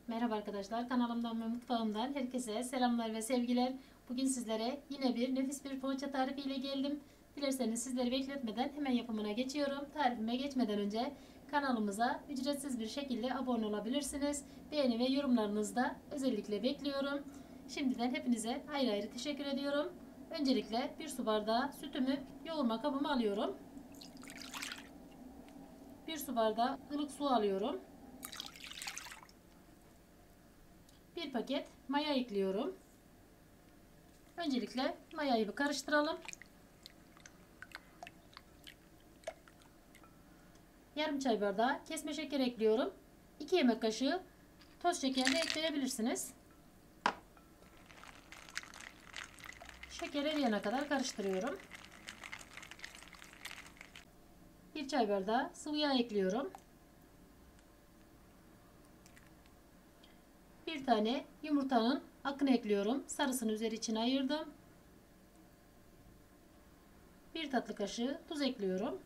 Merhaba arkadaşlar, kanalımdan ve mutfağımdan herkese selamlar ve sevgiler. Bugün sizlere yine bir nefis bir poğaça tarifi ile geldim. Dilerseniz sizleri bekletmeden hemen yapımına geçiyorum. Tarifime geçmeden önce kanalımıza ücretsiz bir şekilde abone olabilirsiniz. Beğeni ve yorumlarınızı da özellikle bekliyorum. Şimdiden hepinize ayrı ayrı teşekkür ediyorum. Öncelikle bir su bardağı sütümü yoğurma kabıma alıyorum. Bir su bardağı ılık su alıyorum. Bir paket maya ekliyorum. Öncelikle mayayı bir karıştıralım. Yarım çay bardağı kesme şeker ekliyorum. 2 yemek kaşığı toz şeker de ekleyebilirsiniz. Şeker eriyene kadar karıştırıyorum. 1 çay bardağı sıvı yağ ekliyorum. Bir tane yumurtanın akını ekliyorum. Sarısını üzeri için ayırdım. 1 tatlı kaşığı tuz ekliyorum.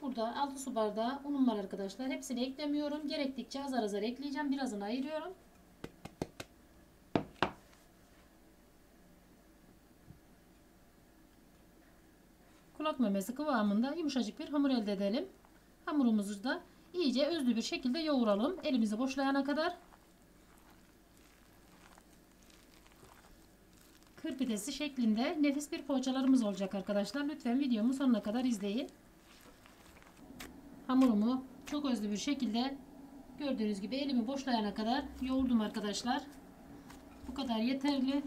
Burada 6 su bardağı unum var arkadaşlar. Hepsini eklemiyorum. Gerektikçe azar azar ekleyeceğim. Birazını ayırıyorum. Kulak memesi kıvamında yumuşacık bir hamur elde edelim. Hamurumuzu da iyice özlü bir şekilde yoğuralım. Elimizi boşlayana kadar. Kır pidesi şeklinde nefis bir poğaçalarımız olacak arkadaşlar. Lütfen videomu sonuna kadar izleyin. Hamurumu çok özlü bir şekilde gördüğünüz gibi elimi boşlayana kadar yoğurdum arkadaşlar. Bu kadar yeterli.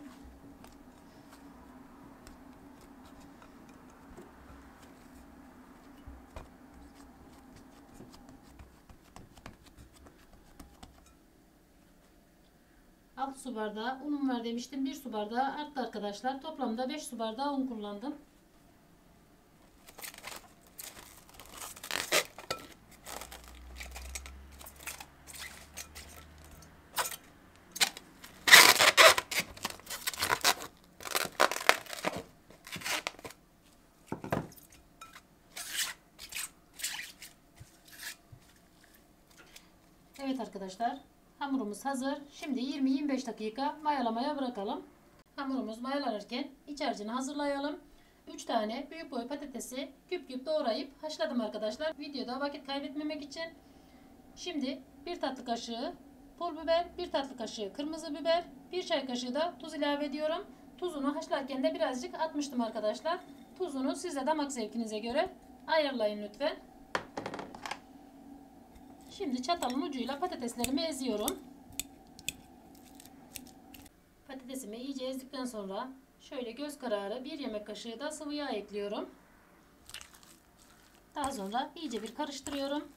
Altı su bardağı unum var demiştim. 1 su bardağı arttı arkadaşlar. Toplamda 5 su bardağı un kullandım. Evet arkadaşlar, hamurumuz hazır. Şimdi 20-25 dakika mayalamaya bırakalım. Hamurumuz mayalanırken iç harcını hazırlayalım. 3 tane büyük boy patatesi küp küp doğrayıp haşladım arkadaşlar. Videoda vakit kaybetmemek için. Şimdi 1 tatlı kaşığı pul biber, 1 tatlı kaşığı kırmızı biber, 1 çay kaşığı da tuz ilave ediyorum. Tuzunu haşlarken de birazcık atmıştım arkadaşlar. Tuzunu siz de damak zevkinize göre ayarlayın lütfen. Şimdi çatalın ucuyla patateslerimi eziyorum. Patatesimi iyice ezdikten sonra şöyle göz kararı 1 yemek kaşığı da sıvı yağ ekliyorum. Daha sonra iyice bir karıştırıyorum.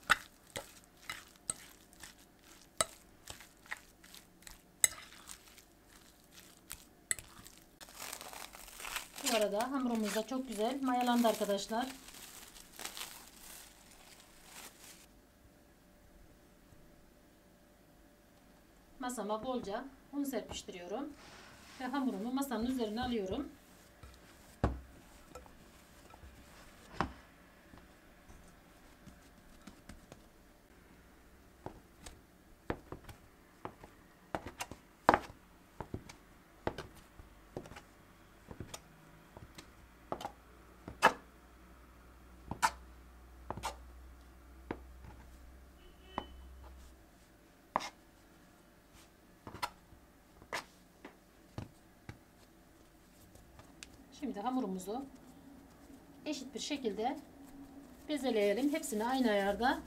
Bu arada hamurumuz da çok güzel mayalandı arkadaşlar. Masama bolca un serpiştiriyorum ve hamurumu masanın üzerine alıyorum. Şimdi hamurumuzu eşit bir şekilde bezeleyelim. Hepsini aynı ayarda.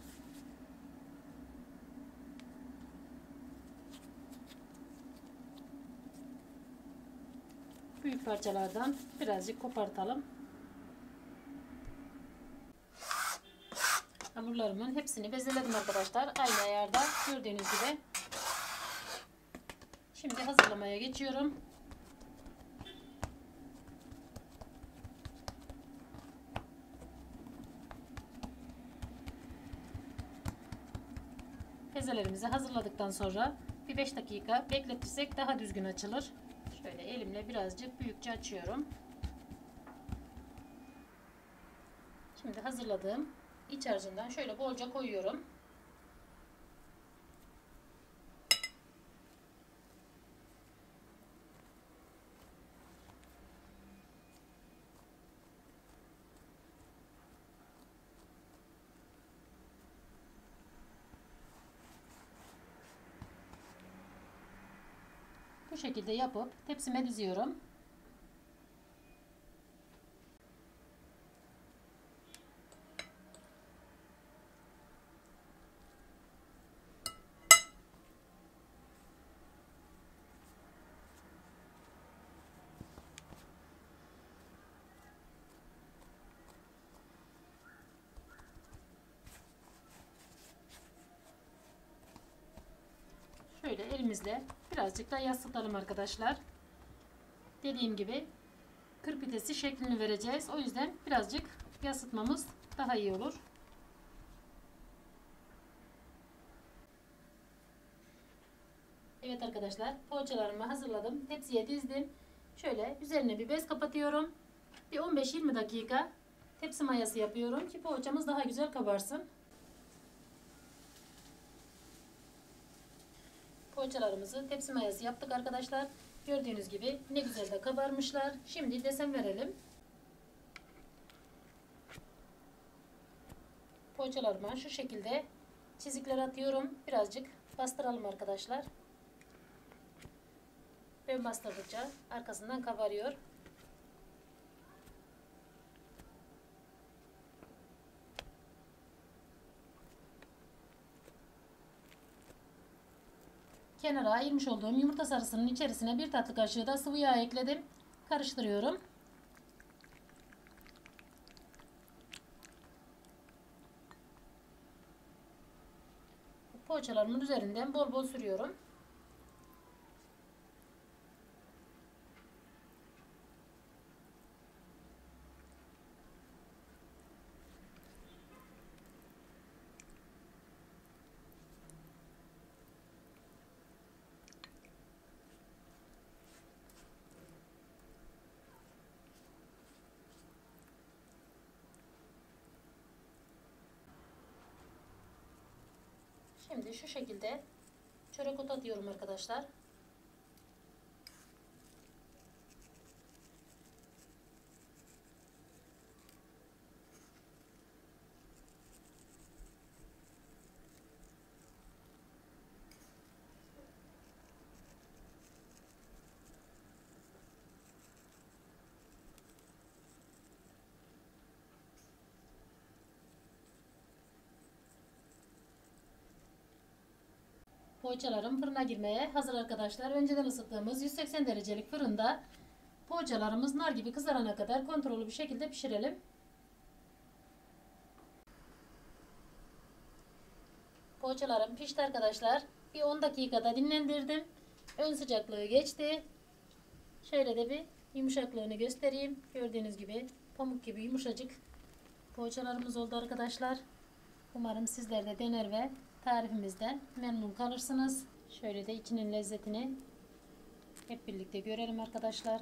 Büyük parçalardan birazcık kopartalım. Hamurlarımın hepsini bezeledim arkadaşlar. Aynı ayarda gördüğünüz gibi. Şimdi hazırlamaya geçiyorum. Bezelerimizi hazırladıktan sonra bir 5 dakika bekletirsek daha düzgün açılır. Şöyle elimle şöyle birazcık büyükçe açıyorum. Şimdi hazırladığım iç harcından şöyle bolca koyuyorum. Bu şekilde yapıp tepsime diziyorum. Şöyle elimizle birazcık da yastıtalım arkadaşlar. Dediğim gibi kırpidesi şeklini vereceğiz. O yüzden birazcık yasıtmamız daha iyi olur. Evet arkadaşlar, poğaçalarımı hazırladım. Tepsiye dizdim. Şöyle üzerine bir bez kapatıyorum. Bir 15-20 dakika tepsi mayası yapıyorum ki poğaçamız daha güzel kabarsın. Poğaçalarımızı tepsi mayası yaptık arkadaşlar. Gördüğünüz gibi ne güzel de kabarmışlar. Şimdi desen verelim. Poğaçalarıma şu şekilde çizikler atıyorum. Birazcık bastıralım arkadaşlar. Ben bastırdıkça arkasından kabarıyor. Kenara ayırmış olduğum yumurta sarısının içerisine bir tatlı kaşığı da sıvı yağ ekledim. Karıştırıyorum. Poğaçalarımın üzerinden bol bol sürüyorum. Şimdi şu şekilde çörek otu atıyorum arkadaşlar. Poğaçalarım fırına girmeye hazır arkadaşlar. Önceden ısıttığımız 180 derecelik fırında poğaçalarımız nar gibi kızarana kadar kontrollü bir şekilde pişirelim. Poğaçalarım pişti arkadaşlar. Bir 10 dakikada dinlendirdim. Ön sıcaklığı geçti. Şöyle de bir yumuşaklığını göstereyim. Gördüğünüz gibi pamuk gibi yumuşacık poğaçalarımız oldu arkadaşlar. Umarım sizler de dener ve tarifimizden memnun kalırsınız. Şöyle de içinin lezzetini hep birlikte görelim arkadaşlar.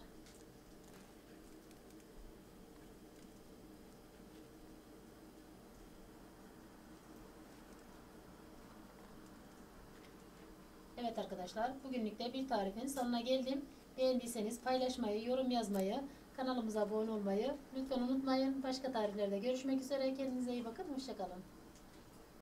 Evet arkadaşlar, bugünlük de bir tarifin sonuna geldim. Beğendiyseniz paylaşmayı, yorum yazmayı, kanalımıza abone olmayı lütfen unutmayın. Başka tariflerde görüşmek üzere. Kendinize iyi bakın. Hoşça kalın.